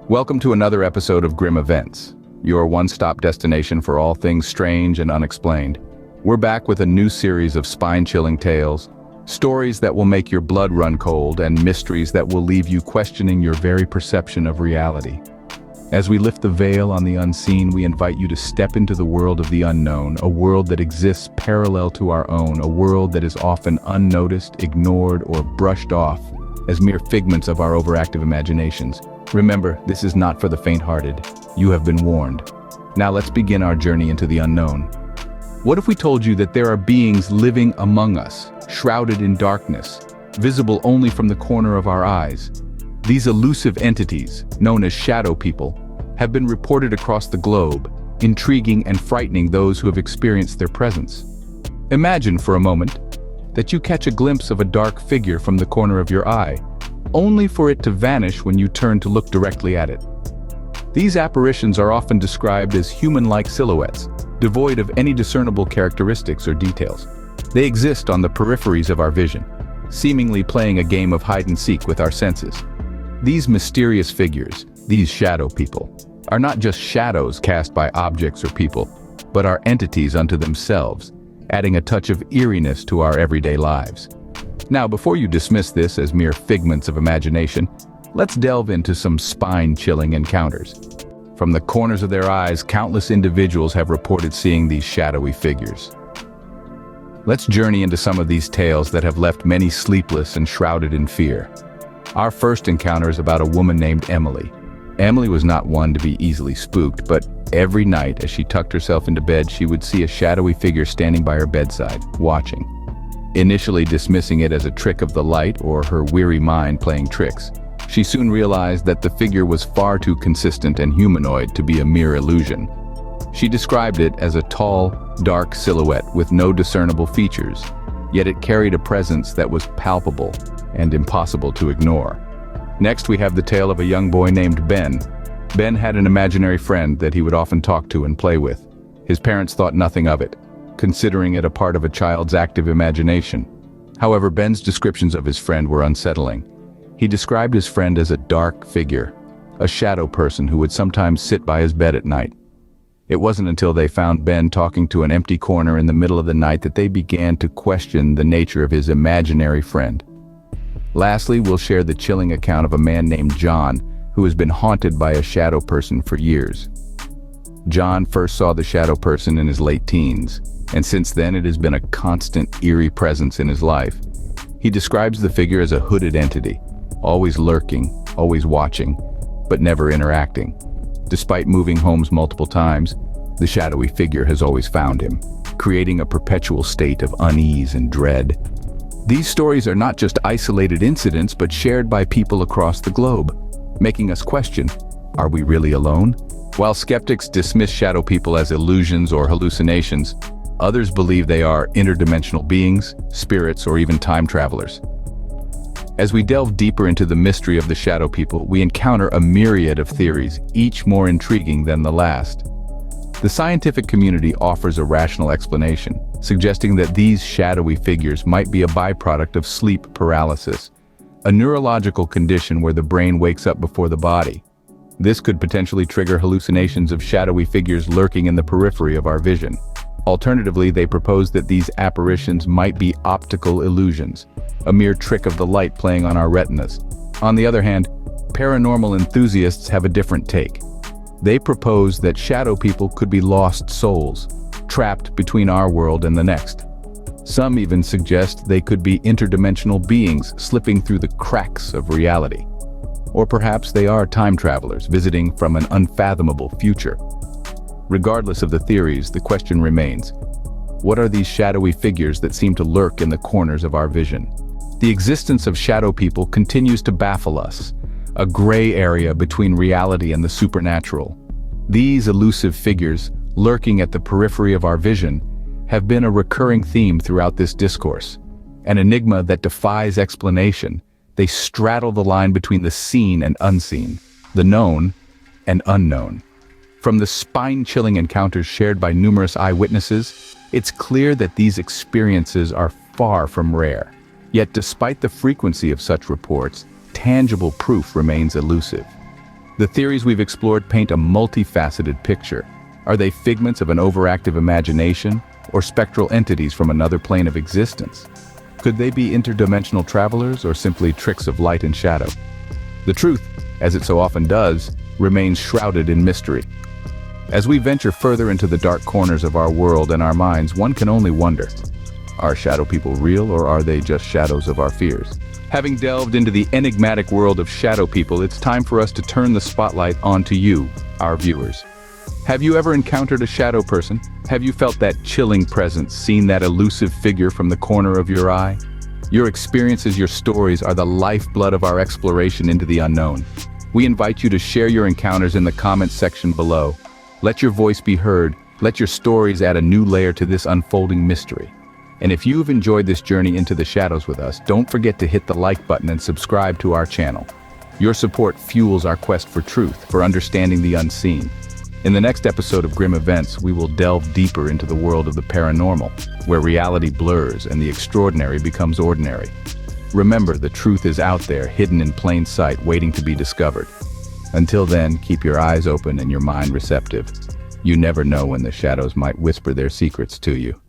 Welcome to another episode of Grim Events, your one-stop destination for all things strange and unexplained. We're back with a new series of spine-chilling tales, stories that will make your blood run cold, and mysteries that will leave you questioning your very perception of reality. As we lift the veil on the unseen, we invite you to step into the world of the unknown, a world that exists parallel to our own, a world that is often unnoticed, ignored, or brushed off as mere figments of our overactive imaginations. Remember, this is not for the faint-hearted. You have been warned. Now let's begin our journey into the unknown. What if we told you that there are beings living among us, shrouded in darkness, visible only from the corner of our eyes? These elusive entities, known as shadow people, have been reported across the globe, intriguing and frightening those who have experienced their presence. Imagine for a moment that you catch a glimpse of a dark figure from the corner of your eye, only for it to vanish when you turn to look directly at it. These apparitions are often described as human-like silhouettes, devoid of any discernible characteristics or details. They exist on the peripheries of our vision, seemingly playing a game of hide-and-seek with our senses. These mysterious figures, these shadow people, are not just shadows cast by objects or people, but are entities unto themselves, adding a touch of eeriness to our everyday lives. Now, before you dismiss this as mere figments of imagination, let's delve into some spine-chilling encounters. From the corners of their eyes, countless individuals have reported seeing these shadowy figures. Let's journey into some of these tales that have left many sleepless and shrouded in fear. Our first encounter is about a woman named Emily. Emily was not one to be easily spooked, but every night as she tucked herself into bed, she would see a shadowy figure standing by her bedside, watching. Initially dismissing it as a trick of the light or her weary mind playing tricks, she soon realized that the figure was far too consistent and humanoid to be a mere illusion. She described it as a tall, dark silhouette with no discernible features, yet it carried a presence that was palpable and impossible to ignore. Next, we have the tale of a young boy named Ben. Ben had an imaginary friend that he would often talk to and play with. His parents thought nothing of it, considering it a part of a child's active imagination. However, Ben's descriptions of his friend were unsettling. He described his friend as a dark figure, a shadow person who would sometimes sit by his bed at night. It wasn't until they found Ben talking to an empty corner in the middle of the night that they began to question the nature of his imaginary friend. Lastly, we'll share the chilling account of a man named John, who has been haunted by a shadow person for years. John first saw the shadow person in his late teens, and since then it has been a constant, eerie presence in his life. He describes the figure as a hooded entity, always lurking, always watching, but never interacting. Despite moving homes multiple times, the shadowy figure has always found him, creating a perpetual state of unease and dread. These stories are not just isolated incidents, but shared by people across the globe, making us question, are we really alone? While skeptics dismiss shadow people as illusions or hallucinations, others believe they are interdimensional beings, spirits, or even time travelers. As we delve deeper into the mystery of the shadow people, we encounter a myriad of theories, each more intriguing than the last. The scientific community offers a rational explanation, suggesting that these shadowy figures might be a byproduct of sleep paralysis, a neurological condition where the brain wakes up before the body. This could potentially trigger hallucinations of shadowy figures lurking in the periphery of our vision. Alternatively, they propose that these apparitions might be optical illusions, a mere trick of the light playing on our retinas. On the other hand, paranormal enthusiasts have a different take. They propose that shadow people could be lost souls, trapped between our world and the next. Some even suggest they could be interdimensional beings slipping through the cracks of reality. Or perhaps they are time travelers visiting from an unfathomable future. Regardless of the theories, the question remains, what are these shadowy figures that seem to lurk in the corners of our vision? The existence of shadow people continues to baffle us, a gray area between reality and the supernatural. These elusive figures, lurking at the periphery of our vision, have been a recurring theme throughout this discourse. An enigma that defies explanation. They straddle the line between the seen and unseen, the known and unknown. From the spine-chilling encounters shared by numerous eyewitnesses, it's clear that these experiences are far from rare. Yet despite the frequency of such reports, tangible proof remains elusive. The theories we've explored paint a multifaceted picture. Are they figments of an overactive imagination, or spectral entities from another plane of existence? Could they be interdimensional travelers, or simply tricks of light and shadow? The truth, as it so often does, remains shrouded in mystery. As we venture further into the dark corners of our world and our minds, one can only wonder, are shadow people real, or are they just shadows of our fears? Having delved into the enigmatic world of shadow people, it's time for us to turn the spotlight onto you, our viewers. Have you ever encountered a shadow person? Have you felt that chilling presence, seen that elusive figure from the corner of your eye? Your experiences, your stories are the lifeblood of our exploration into the unknown. We invite you to share your encounters in the comments section below. Let your voice be heard. Let your stories add a new layer to this unfolding mystery. And if you've enjoyed this journey into the shadows with us, don't forget to hit the like button and subscribe to our channel. Your support fuels our quest for truth, for understanding the unseen. In the next episode of Grim Events, we will delve deeper into the world of the paranormal, where reality blurs and the extraordinary becomes ordinary. Remember, the truth is out there, hidden in plain sight, waiting to be discovered. Until then, keep your eyes open and your mind receptive. You never know when the shadows might whisper their secrets to you.